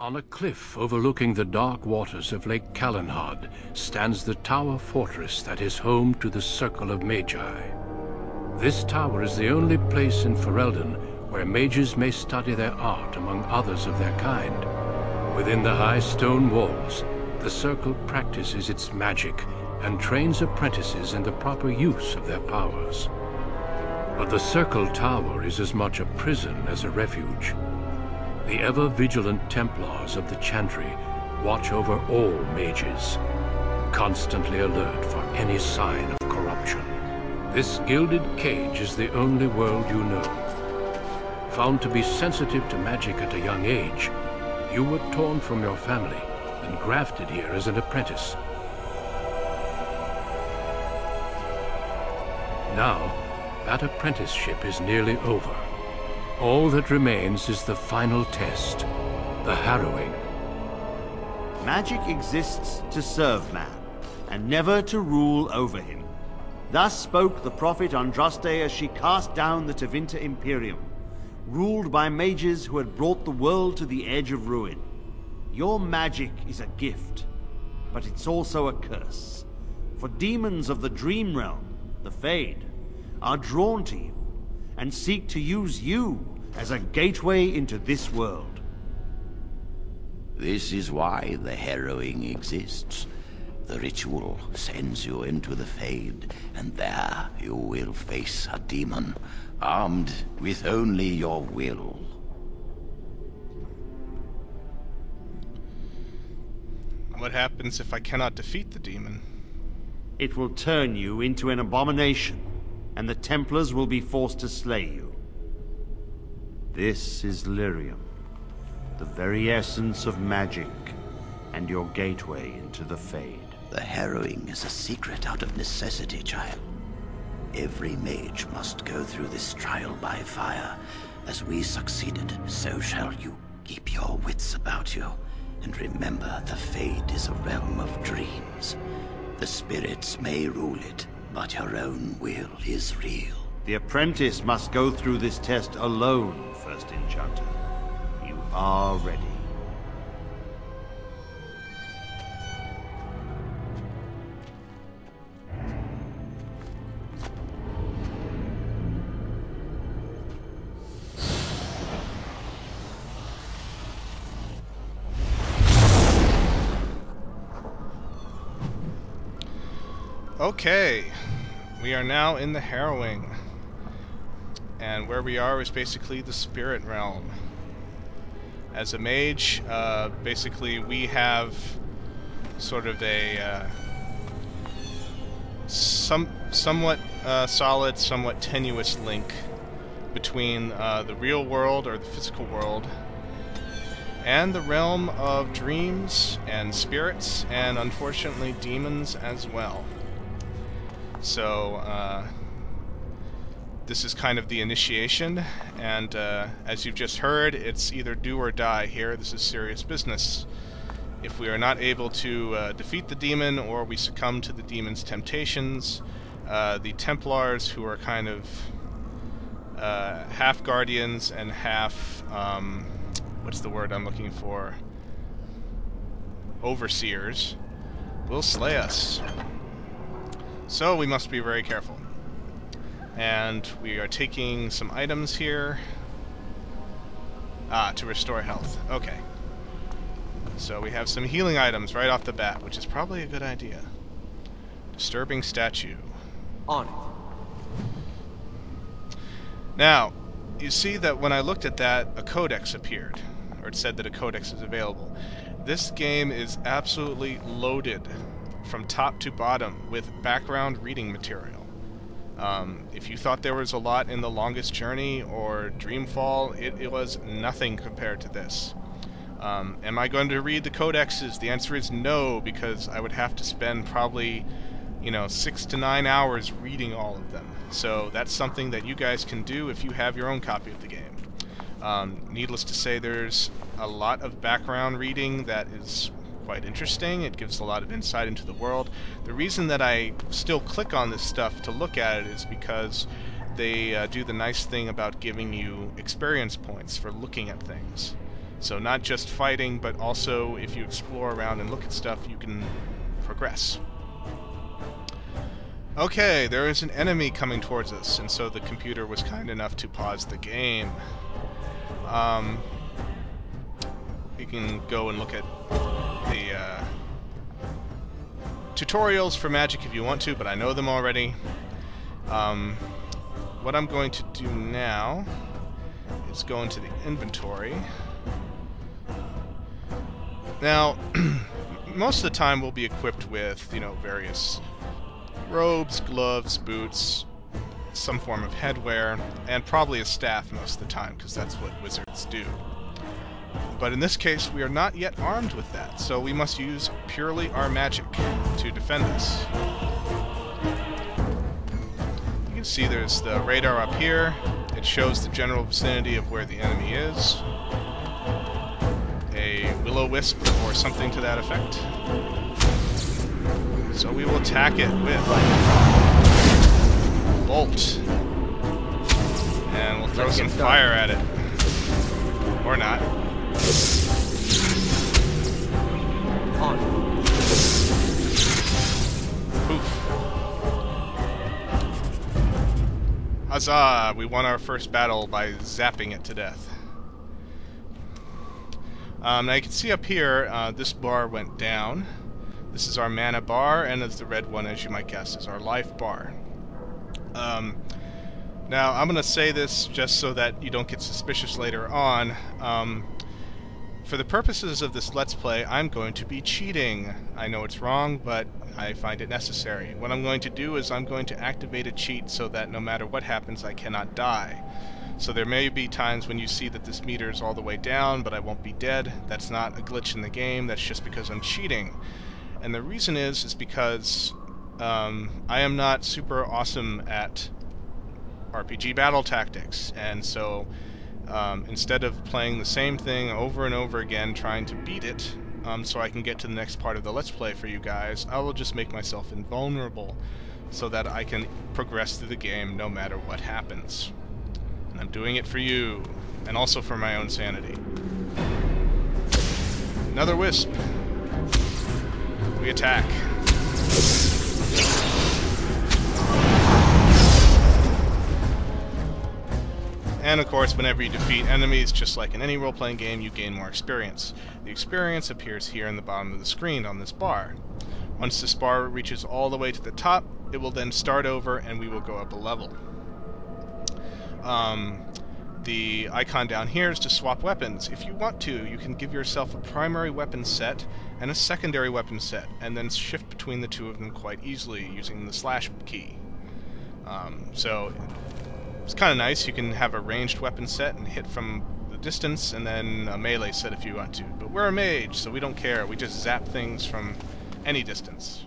On a cliff overlooking the dark waters of Lake Calenhad stands the tower fortress that is home to the Circle of Magi. This tower is the only place in Ferelden where mages may study their art among others of their kind. Within the high stone walls, the Circle practices its magic and trains apprentices in the proper use of their powers. But the Circle Tower is as much a prison as a refuge. The ever-vigilant Templars of the Chantry watch over all mages, constantly alert for any sign of corruption. This gilded cage is the only world you know. Found to be sensitive to magic at a young age, you were torn from your family and grafted here as an apprentice. Now, that apprenticeship is nearly over. All that remains is the final test, the Harrowing. Magic exists to serve man, and never to rule over him. Thus spoke the prophet Andraste as she cast down the Tevinter Imperium, ruled by mages who had brought the world to the edge of ruin. Your magic is a gift, but it's also a curse. For demons of the Dream Realm, the Fade, are drawn to you, and seek to use you as a gateway into this world. This is why the Harrowing exists. The ritual sends you into the Fade, and there you will face a demon, armed with only your will. What happens if I cannot defeat the demon? It will turn you into an abomination, and the Templars will be forced to slay you. This is Lyrium, the very essence of magic, and your gateway into the Fade. The Harrowing is a secret out of necessity, child. Every mage must go through this trial by fire. As we succeeded, so shall you. Keep your wits about you, and remember the Fade is a realm of dreams. The spirits may rule it, but your own will is real. The apprentice must go through this test alone, First Enchanter. You are ready. Okay, we are now in the Harrowing, and where we are is basically the spirit realm. As a mage, basically we have sort of a somewhat solid, somewhat tenuous link between the real world, or the physical world, and the realm of dreams and spirits, and unfortunately demons as well. So, this is kind of the initiation, and as you've just heard, it's either do or die here. This is serious business. If we are not able to defeat the demon, or we succumb to the demon's temptations, the Templars, who are kind of half guardians and half, what's the word I'm looking for? Overseers, will slay us. So we must be very careful. And we are taking some items here. To restore health. Okay. So we have some healing items right off the bat, which is probably a good idea. Disturbing statue. On it. Now, you see that when I looked at that, a codex appeared. Or it said that a codex is available. This game is absolutely loaded from top to bottom with background reading material. If you thought there was a lot in The Longest Journey or Dreamfall, it was nothing compared to this. Am I going to read the codexes? The answer is no, because I would have to spend probably, 6 to 9 hours reading all of them. So that's something that you guys can do if you have your own copy of the game. Needless to say, there's a lot of background reading that is quite interesting. It gives a lot of insight into the world. The reason that I still click on this stuff to look at it is because they do the nice thing about giving you experience points for looking at things. So not just fighting, but also if you explore around and look at stuff, you can progress. Okay, there is an enemy coming towards us, and so the computer was kind enough to pause the game. You can go and look at the tutorials for Magic if you want to, but I know them already. What I'm going to do now is go into the inventory. Now, most of the time we'll be equipped with, you know, various robes, gloves, boots, some form of headwear, and probably a staff most of the time, because that's what wizards do. But in this case, we are not yet armed with that, so we must use purely our magic to defend us. You can see there's the radar up here. It shows the general vicinity of where the enemy is. A will-o-wisp or something to that effect. So we will attack it with bolt. And we'll throw some fire at it. Or not. Poof. Huzzah! We won our first battle by zapping it to death. Now you can see up here, this bar went down. This is our mana bar, and the red one, as you might guess, is our life bar. Now, I'm going to say this just so that you don't get suspicious later on. For the purposes of this Let's Play, I'm going to be cheating. I know it's wrong, but I find it necessary. What I'm going to do is I'm going to activate a cheat so that no matter what happens, I cannot die. So there may be times when you see that this meter is all the way down, but I won't be dead. That's not a glitch in the game, that's just because I'm cheating. And the reason is because I am not super awesome at RPG battle tactics, and so instead of playing the same thing over and over again trying to beat it so I can get to the next part of the Let's Play for you guys, I will just make myself invulnerable so that I can progress through the game no matter what happens. And I'm doing it for you, and also for my own sanity. Another wisp. We attack. And of course, whenever you defeat enemies, just like in any role-playing game, you gain more experience. The experience appears here in the bottom of the screen on this bar. Once this bar reaches all the way to the top, it will then start over and we will go up a level. The icon down here is to swap weapons. If you want to, you can give yourself a primary weapon set and a secondary weapon set, and then shift between the two of them quite easily using the slash key. So it's kind of nice. You can have a ranged weapon set and hit from the distance, and then a melee set if you want to. But we're a mage, so we don't care. We just zap things from any distance.